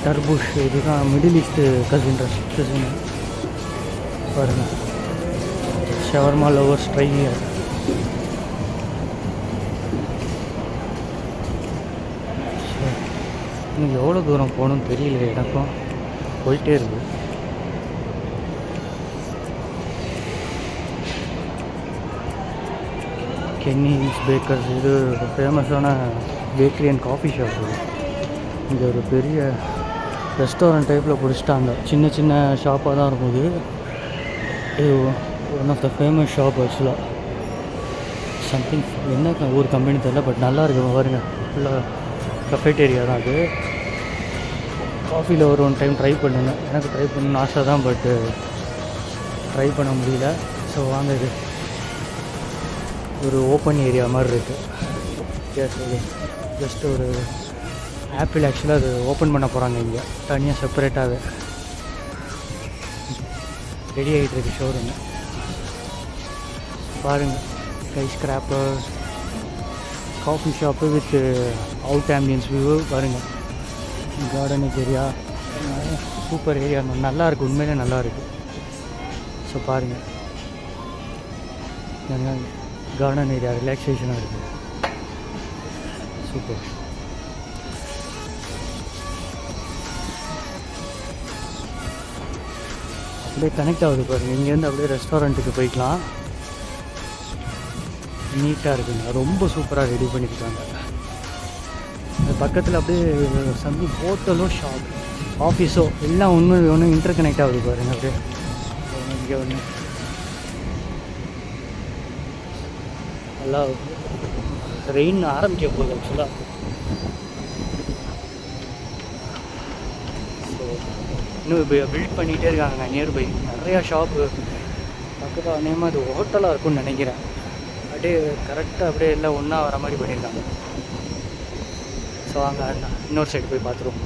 டர்புஷ், இதுதான் மிடில் ஈஸ்ட்டு கசின் பாருங்கள். Shawarma lovers try here. இன்னும் எவ்வளோ தூரம் போகணும்னு தெரியல எனக்கும். போயிட்டே இருக்கு. கென்னிஸ் பேக்கர்ஸ் இது ஃபேமஸான பேக்கரி அண்ட் காஃபி ஷாப். இங்கே ஒரு பெரிய ரெஸ்டாரண்ட் டைப்பில் பிடிச்சிட்டாங்க. சின்ன சின்ன ஷாப்பாக தான் இருக்கும். இது one of the famous shop ஆக்சுவலாக. சம்திங் என்ன ஒரு கம்பெனி தெரியல, பட் நல்லா இருக்கு பாருங்க. ஃபுல்லாக கஃபேட்டேரியா தான் அது. காஃபியில் ஒரு ஒன் டைம் ட்ரை பண்ணுங்க. எனக்கு ட்ரை பண்ணணும்னு ஆசை தான், பட்டு ட்ரை பண்ண முடியல. ஸோ வாங்க, இது ஒரு ஓப்பன் ஏரியா மாதிரி இருக்குது. எஸ், அது ஜஸ்ட் ஒரு ஆப்பிள் ஆக்சுவலாக அது ஓப்பன் பண்ண போகிறாங்க இங்கே தனியாக செப்பரேட்டாகவே. ரெடி ஆகிட்டு இருக்கு ஷோரூம். பாருங்கள், sky scraper coffee shop with out ambience view. பாருங்கள், கார்டனிக் ஏரியா, சூப்பர் ஏரியா, நல்லா இருக்குது, உண்மையிலே நல்லா இருக்குது. ஸோ பாருங்கள், கார்டன் ஏரியா ரிலாக்ஸேஷனாக இருக்குது. சூப்பர். அப்படியே கனெக்ட் ஆகுது பாருங்கள். இங்கேருந்து அப்படியே ரெஸ்டாரண்ட்டுக்கு போய்க்கலாம். நீட்டாக இருக்குங்க, ரொம்ப சூப்பராக ரெடி பண்ணியிருக்காங்க. அது பக்கத்தில் அப்படியே சம்திங் ஹோட்டலோ ஷாப் ஆஃபீஸோ எல்லாம் ஒன்று இன்டர் கனெக்ட் ஆகுது பாருங்கள். அப்படியே இங்கே ஒன்று நல்லா ரெயின் ஆரம்பிக்க போகுது ஆக்சுவலாக. ஸோ இன்னும் இப்போ பில்ட் பண்ணிகிட்டே இருக்காங்க. நியர்பை நிறையா ஷாப்பு பக்கத்தில் அநேகமாக அது ஹோட்டலாக இருக்கும்னு நினைக்கிறேன். அப்படியே கரெக்டாக அப்படியே எல்லாம் ஒன்றா வர மாதிரி பண்ணியிருக்காங்க. ஸோ அங்கே இன்னொரு சைடு போய் பார்த்துருவோம்.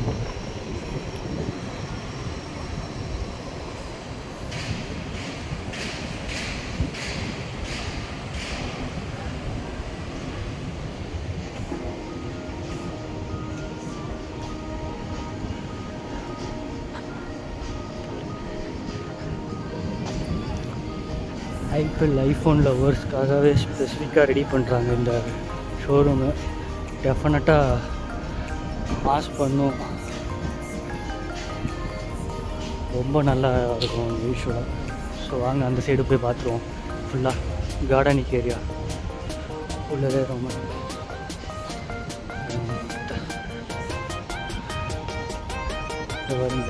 ஐஃபோன் லவர்ஸ்க்காகவே ஸ்பெசிஃபிக்காக ரெடி பண்ணுறாங்க இந்த ஷோரூமு. டெஃபினட்டாக பாஸ் பண்ணும், ரொம்ப நல்லா இருக்கும் யூஸ்வலாக. ஸோ வாங்க அந்த சைடு போய் பார்த்துருவோம். ஃபுல்லாக கார்டனிக் ஏரியா உள்ளதே ரொம்ப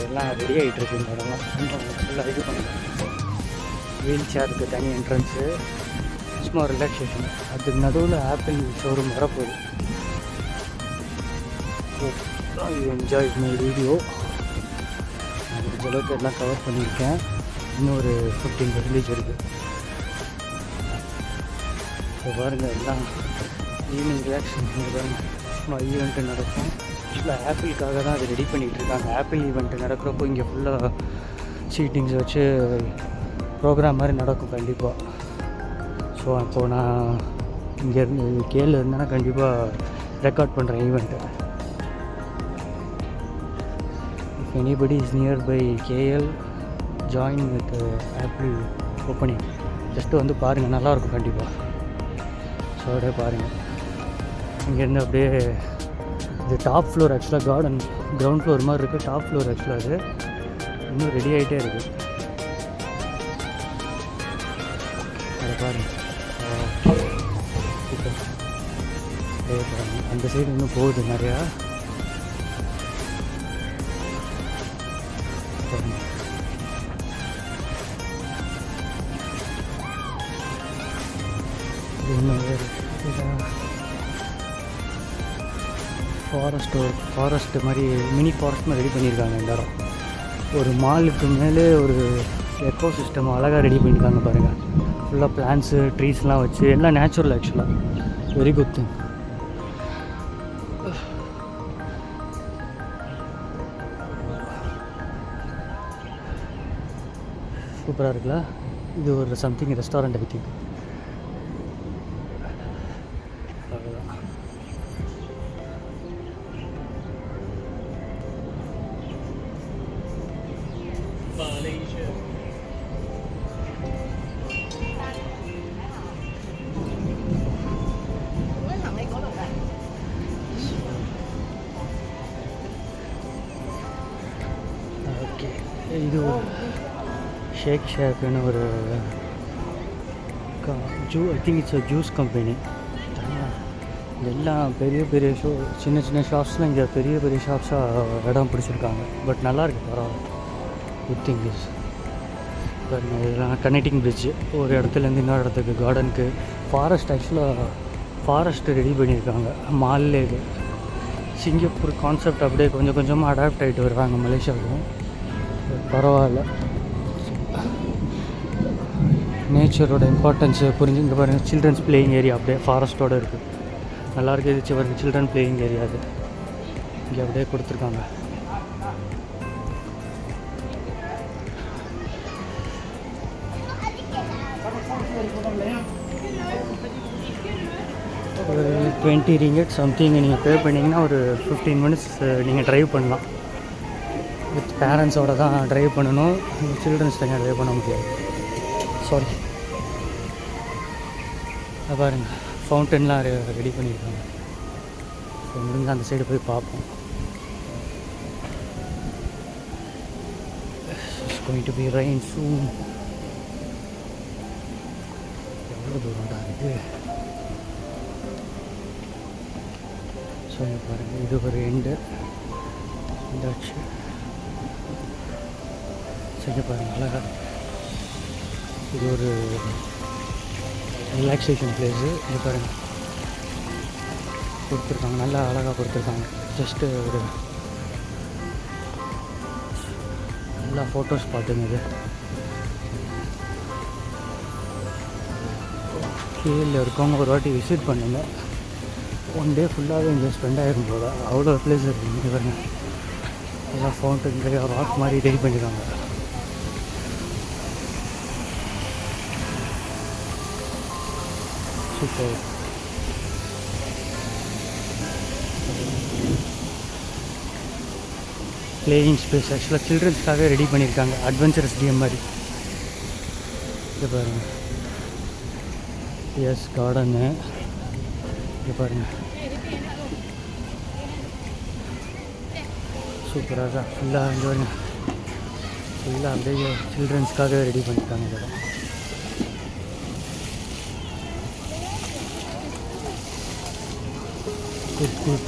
எல்லாம் ரெடி ஆகிட்டு இருக்கு. இந்த இடம்லாம் ஃபுல்லாக இது பண்ணுறாங்க. வீல் சேருக்கு தனி என்ட்ரன்ஸு, சும்மா ரிலாக்ஸேஷன். அதுக்கு நடுவில் ஆப்பிள் ஷோரூம் வரப்போகுது. Enjoy my video. முடிஞ்ச அளவுக்கு எல்லாம் கவர் பண்ணியிருக்கேன். இன்னும் ஒரு 15% இருக்குது. ஸோ பாருங்கள், எல்லாம் ஈவினிங் ரிலாக்ஸேஷன் பாருங்கள். சும்மா ஈவெண்ட்டு நடக்கும். ஃபுல்லாக ஆப்பிளுக்காக தான் அது ரெடி பண்ணிகிட்டு இருக்காங்க. ஆப்பிள் ஈவெண்ட்டு நடக்கிறப்போ இங்கே ஃபுல்லாக சீட்டிங்ஸ் வச்சு ப்ரோக்ராம் மாதிரி நடக்கும் கண்டிப்பாக. ஸோ அப்போது நான் இங்கேருந்து கேல இருந்தேன்னா கண்டிப்பாக ரெக்கார்ட் பண்ணுறேன் ஈவெண்ட்டை. If anybody is near by KL join with Apple opening, just வந்து பாருங்கள், நல்லாயிருக்கும் கண்டிப்பாக. ஸோ அப்படியே பாருங்கள், இங்கேருந்து அப்படியே இது டாப் ஃப்ளோர் ஆக்சுவலாக. கிரவுண்ட் ஃப்ளோர் மாதிரி இருக்குது. டாப் ஃப்ளோர் ஆக்சுவலாக அது இன்னும் ரெடி ஆகிட்டே இருக்குது. அதை பாருங்கள், அந்த சைடு இன்னும் போகுது நிறையா. ஃபாரஸ்ட்டு மாதிரி மினி ஃபாரஸ்ட் மாதிரி ரெடி பண்ணியிருக்காங்க இந்த இடம். ஒரு மாலுக்கு மேலே ஒரு எக்கோ சிஸ்டம் அழகாக ரெடி பண்ணியிருக்காங்க பாருங்கள். ஃபுல்லாக பிளான்ஸு ட்ரீஸ்லாம் வச்சு எல்லாம் நேச்சுரல் ஆக்சுவலாக. Very good thing. சூப்பராக இருக்குல்ல. இது ஒரு சம்திங் ரெஸ்டாரண்ட் ஐ திங்க். அவ்வளோதான். இது ஷேக் ஷேக்குன்னு ஒரு ஐ திங்க் இட்ஸ் ஜூஸ் கம்பெனி. எல்லாம் பெரிய பெரிய சின்ன சின்ன ஷாப்ஸ்லாம் இங்கே பெரிய பெரிய ஷாப்ஸாக இடம் பிடிச்சிருக்காங்க. பட் நல்லாயிருக்கு, பரவாயில்ல. குட் திங் இஸ் இதெல்லாம் கனெக்டிங் பிரிட்ஜு, ஒரு இடத்துலேருந்து இன்னொரு இடத்துக்கு, கார்டனுக்கு. ஃபாரஸ்ட் ஆக்சுவலாக ஃபாரஸ்ட்டு ரெடி பண்ணியிருக்காங்க மால்லே. இது சிங்கப்பூர் கான்செப்ட் அப்படியே கொஞ்சம் கொஞ்சமாக அடாப்ட் ஆகிட்டு வருவாங்க மலேசியாவுக்கும். பரவாயில்ல, நேச்சரோட இம்பார்ட்டன்ஸை புரிஞ்சு. இங்கே பாருங்கள், சில்ட்ரன்ஸ் பிளேயிங் ஏரியா அப்படியே ஃபாரஸ்ட்டோடு இருக்குது. நல்லாயிருக்கு. இது பாருங்கள், சில்ட்ரன் பிளேயிங் ஏரியா அது இங்கே அப்படியே கொடுத்துருக்காங்க. ஒரு 20 ringgit சம்திங் நீங்கள் பே பண்ணிங்கன்னா ஒரு 15 minutes நீங்கள் ட்ரைவ் பண்ணலாம். வித் பேரண்ட்ஸோடு தான் ட்ரைவ் பண்ணணும், சில்ட்ரன்ஸ் தனியாக ட்ரைவ் பண்ண முடியாது. சாரி. பாருங்கள், ஃபவுண்டன்லாம் ரெடி பண்ணியிருக்காங்க. ஸோ முடிஞ்சு அந்த சைடு போய் பார்ப்போம். It's going to be rain soon. எவ்வளோ தூரம் தான் இருக்குது. ஸோ பாருங்கள், இது ஒரு எண்டு இந்தாச்சு. சரி பாருங்கள், அழகாக. இது ஒரு ரிலாக்ஸேஷன் பிளேஸு. இது பாருங்கள் கொடுத்துருக்காங்க, நல்லா அழகாக கொடுத்துருக்காங்க. ஜஸ்ட்டு ஒரு நல்லா ஃபோட்டோஸ் பார்த்துங்க. இது கீழே இருக்கவங்க ஒரு வாட்டி விசிட் பண்ணுங்கள். ஒன் டே ஃபுல்லாகவே இங்கே ஸ்பெண்ட் ஆகிரும் போல, அவ்வளோ பிளேஸ் இருக்குது. இங்கே பாருங்கள், நல்லா ஃபவுண்டன் ராக் மாதிரி ரெடி பண்ணியிருக்காங்க. சூப்பர். பிளேயிங் ஸ்பேஸ் ஆக்சுவலாக சில்ட்ரன்ஸ்க்காக ரெடி பண்ணியிருக்காங்க, அட்வென்ச்சரஸ் கேம் மாதிரி. இது பாருங்கள், எஸ் கார்டனு. இது பாருங்கள், சூப்பராக தான் ஃபுல்லாக. இங்கே பாருங்கள், ஃபுல்லாக அப்படியே சில்ட்ரன்ஸ்க்காக ரெடி பண்ணியிருக்காங்க. இதெல்லாம் குட் குட்.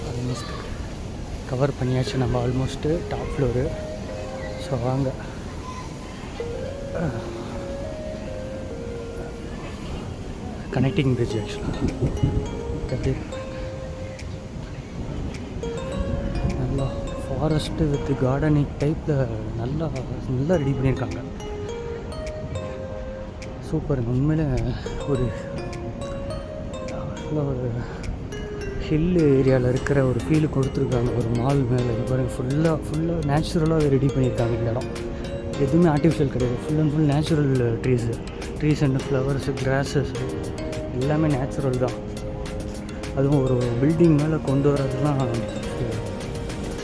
ஆல்மோஸ்ட் கவர் பண்ணியாச்சு நம்ம, ஆல்மோஸ்ட்டு டாப் ஃப்ளோரு. ஸோ வாங்க. கனெக்டிங் பிரிட்ஜ் ஆக்சுவலாக நல்லா ஃபாரஸ்ட்டு வித் கார்டனிங் டைப்பில் நல்லா நல்லா ரெடி பண்ணியிருக்காங்க. சூப்பருங்க. உண்மையிலே ஒரு ஒரு ஹில் ஏரியாவில் இருக்கிற ஒரு ஃபீல் கொடுத்துருக்காங்க. ஒரு மால் மேலே இது பாருங்கள், ஃபுல்லாக நேச்சுரலாக ரெடி பண்ணியிருக்காங்க. இந்த இடம் எதுவுமே ஆர்டிஃபிஷியல் கிடையாது. Full and full natural trees and flowers, grasses எல்லாமே நேச்சுரல் தான். அதுவும் ஒரு பில்டிங் மேலே கொண்டு வரதுலாம்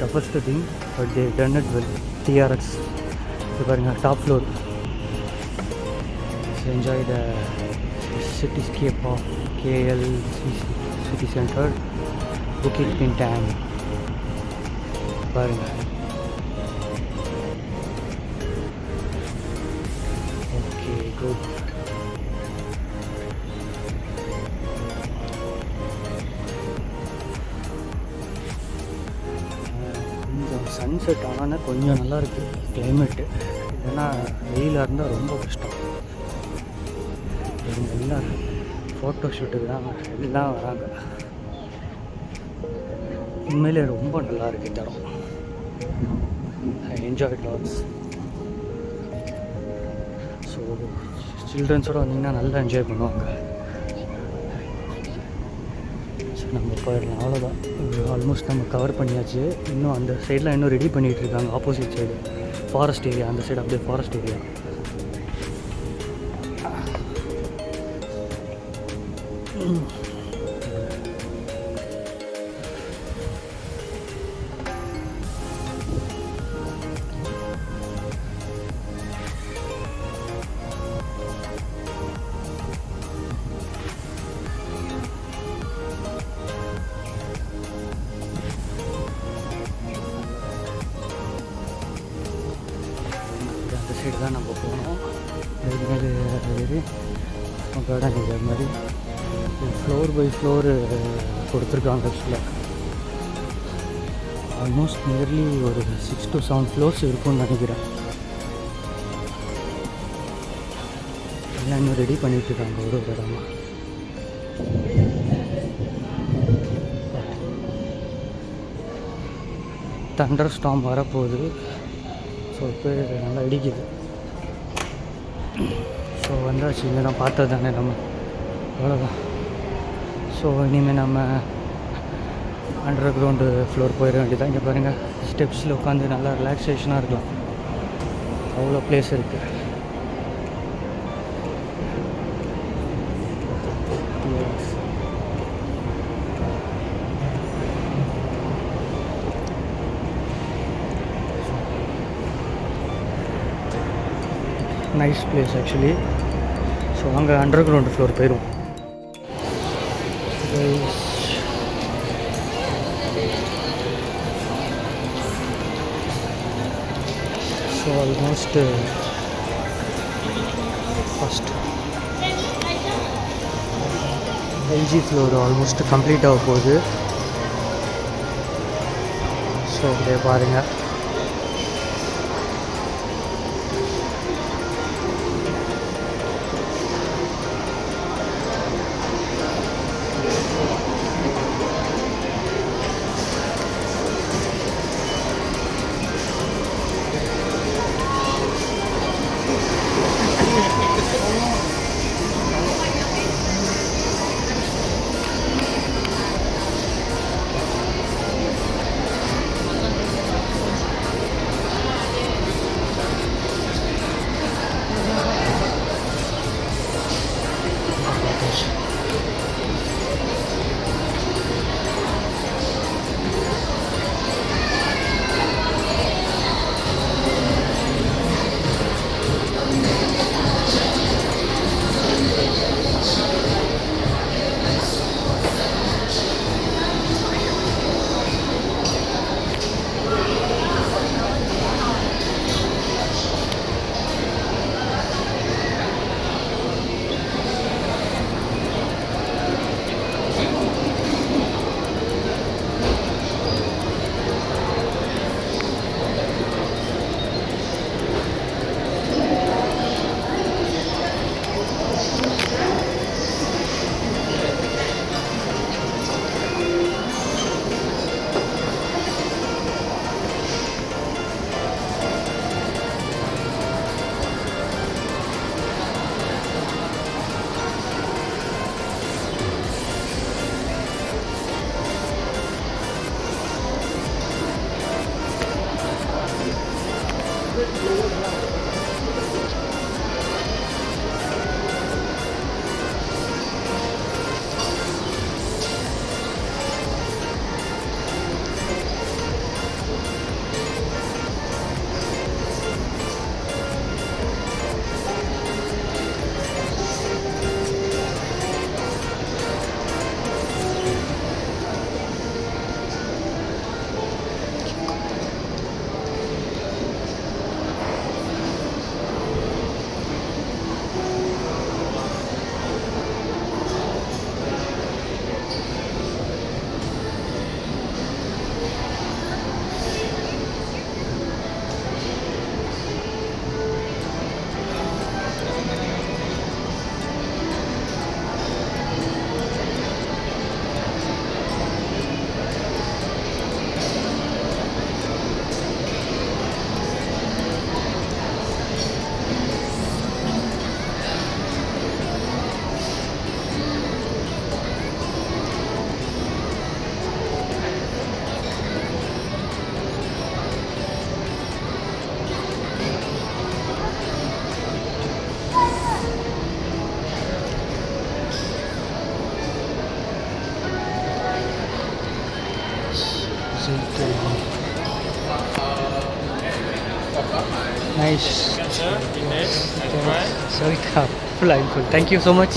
toughest thing. But they done it well. TRX இது பாருங்கள், top floor. Enjoy the cityscape of KL city centre, Bukit Bintang. பாருங்கள், ஓகே குட். கொஞ்சம் சன்செட் ஆனால் கொஞ்சம் நல்லாயிருக்கு கிளைமேட்டு. இல்லைன்னா வெயிலாக இருந்தால் ரொம்ப கஷ்டம். எல்லாம் ஃபோட்டோ ஷூட்டுக்கு தான் எல்லாம் வராங்க. உண்மையிலே ரொம்ப நல்லா இருக்குது இந்த இடம். I enjoy lots. ஸோ சில்ட்ரன்ஸோடு வந்தீங்கன்னா நல்லா என்ஜாய் பண்ணுவாங்க. ஸோ நம்ம போயிடலாம், அவ்வளோதான். ஆல்மோஸ்ட் நம்ம கவர் பண்ணியாச்சு. இன்னும் அந்த சைடெலாம் இன்னும் ரெடி பண்ணிகிட்டு இருக்காங்க. ஆப்போசிட் சைடு ஃபாரஸ்ட் ஏரியா, அந்த சைடு அப்படியே ஃபாரஸ்ட் ஏரியா. சைடு தான் நம்ம போகணும். இது கார்டன் இது மாதிரி ஃப்ளோர் பை ஃப்ளோரு கொடுத்துருக்காங்க. ஆக்சுவலாக ஆல்மோஸ்ட் நியர்லி ஒரு 6 to 7 ஃப்ளோர்ஸ் இருக்கும்னு நினைக்கிறேன். எல்லாம் இன்னும் ரெடி பண்ணிகிட்ருக்காங்க ஒரு இடமா. தண்டர் ஸ்டாம் வரப்போகுது. ஸோ இப்போ நல்லா இடிக்குது. ஸோ வந்தாச்சு, இங்கே தான் பார்த்தது தானே நம்ம, அவ்வளோதான். ஸோ இனிமேல் நம்ம அண்டர் கிரவுண்டு ஃப்ளோர் போயிட வேண்டியதான். இங்கே பாருங்கள், ஸ்டெப்ஸில் உட்காந்து நல்லா ரிலாக்ஸேஷனாக இருக்கலாம். அவ்வளோ பிளேஸ் இருக்குது. Nice place actually. ஸோ அங்கே அண்டர் கிரவுண்ட் ஃப்ளோர் போயிடும். So almost first LG floor almost complete ஆக போகுது. ஸோ அப்படியே பாருங்கள். Nice. Sorry, full. Thank you so much.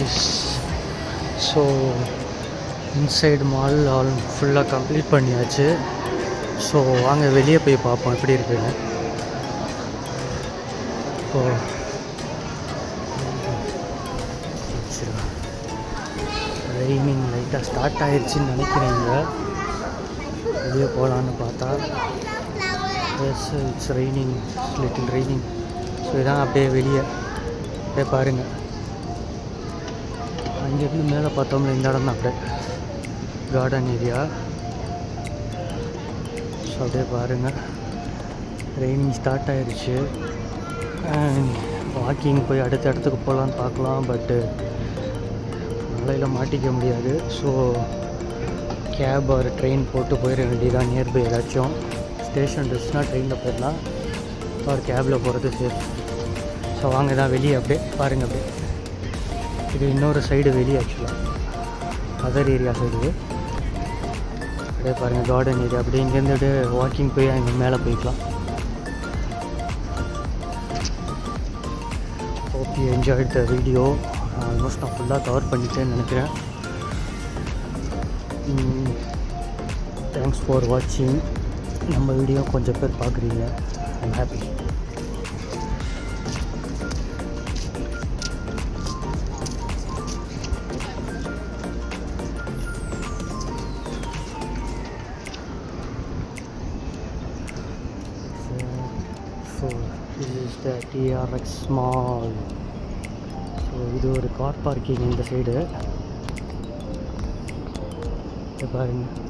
Office. So inside mall all ஃபுல்லாக கம்ப்ளீட் பண்ணியாச்சு. ஸோ வாங்க வெளியே போய் பார்ப்போம் எப்படி இருக்குன்னு. இப்போது ரெய்னிங் லைட்டாக ஸ்டார்ட் ஆகிடுச்சின்னு நினைக்கிறீங்க. வெளியே போகலான்னு பார்த்தா S it's raining, little raining. So இதான் அப்படியே வெளியே அப்படியே பாருங்கள். அங்கேருந்து மேலே பார்த்தோம்னா இந்த இடம் தான் அப்படியே கார்டன் ஏரியா. ஸோ அப்படியே பாருங்கள் ரெய்னிங் ஸ்டார்ட் ஆகிடுச்சு. வாக்கிங் போய் அடுத்த இடத்துக்கு போகலான்னு பார்க்கலாம், பட்டு மழையில் மாட்டிக்க முடியாது. ஸோ கேப் ஒரு ட்ரெயின் போட்டு போயிட வேண்டியதான். நியர்பை ஏதாச்சும் ஸ்டேஷன் இருந்துச்சுன்னா ட்ரெயினில் போயிடலாம், ஒரு கேபில் போகிறது சேஃப். ஸோ வாங்க தான் வெளியே அப்படியே பாருங்கள். அப்படியே இது இன்னொரு சைடு வெளியே, ஆக்சுவலாக அதர் ஏரியா சைடு. அப்படியே பாருங்கள் கார்டன் ஏரியா. அப்படியே இங்கேருந்து வாக்கிங் போய் அங்கே மேலே போய்க்கலாம். Hope you enjoyed the video. Almost நான் ஃபுல்லாக கவர் பண்ணிட்டேன்னு நினைக்கிறேன். தேங்க்ஸ் ஃபார் வாட்சிங். நம்ம வீடியோ கொஞ்சம் பேர் பார்க்குறீங்க, I'm happy. So this is the TRX Mall. So இது ஒரு கார் பார்க்கிங் இந்த சைடு பாருங்கள்.